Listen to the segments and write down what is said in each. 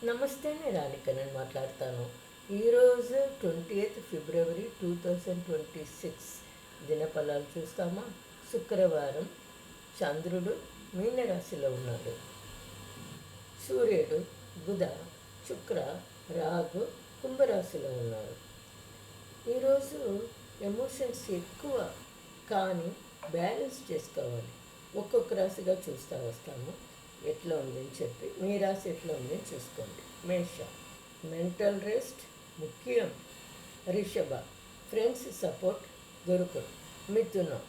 నమస్తే, నేను రాణికనని మాట్లాడతాను. ఈరోజు 28 ఫిబ్రవరి 2026 దినఫలాలు చూస్తామా. శుక్రవారం. చంద్రుడు మీనరాశిలో ఉన్నాడు. సూర్యుడు, బుధ, శుక్ర, రాహు కుంభరాశిలో ఉన్నారు. ఈరోజు ఎమోషన్స్ ఎక్కువ, కానీ బ్యాలెన్స్ చేసుకోవాలి. ఒక్కొక్క రాశిగా చూస్తూ వస్తాము. ఎట్లా ఉందని చెప్పి మీ రాశి ఎట్లా ఉందని చూసుకోండి. మేష, మెంటల్ రెస్ట్ ముఖ్యం. రిషభ, ఫ్రెండ్స్ సపోర్ట్ దొరకదు. మిథునం,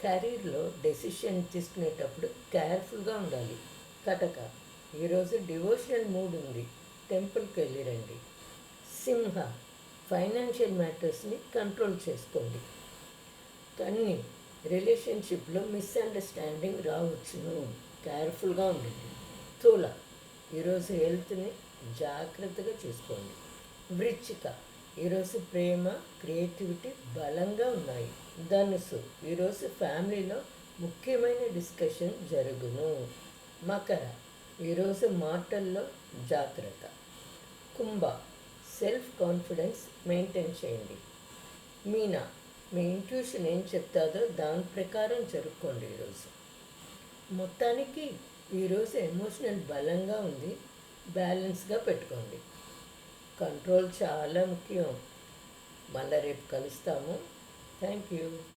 కెరీర్లో డెసిషన్ తీసుకునేటప్పుడు కేర్ఫుల్గా ఉండాలి. కటక, ఈరోజు డివోషనల్ మూడ్ ఉంది, టెంపుల్కి వెళ్ళిరండి. సింహ, ఫైనాన్షియల్ మ్యాటర్స్ని కంట్రోల్ చేసుకోండి. కన్ని, రిలేషన్షిప్లో మిస్అండర్స్టాండింగ్ రావచ్చును, కేర్ఫుల్గా ఉండండి. స్థూల, ఈరోజు హెల్త్ని జాగ్రత్తగా చూసుకోండి. వృచ్చిక, ఈరోజు ప్రేమ క్రియేటివిటీ బలంగా ఉన్నాయి. ధనుసు, ఈరోజు ఫ్యామిలీలో ముఖ్యమైన డిస్కషన్ జరుగును. మకర, ఈరోజు మాటల్లో జాగ్రత్త. కుంభ, సెల్ఫ్ కాన్ఫిడెన్స్ మెయింటైన్ చేయండి. మీనా, మీ ఇంట్యూషన్ ఏం చెప్తాదో దాని ప్రకారం జరుపుకోండి. ఈరోజు మొత్తానికి ఈరోజు ఎమోషనల్ బలంగా ఉంది, బ్యాలెన్స్గా పెట్టుకోండి. కంట్రోల్ చాలా ముఖ్యం. మళ్ళీ రేపు కలుస్తాము. Thank you.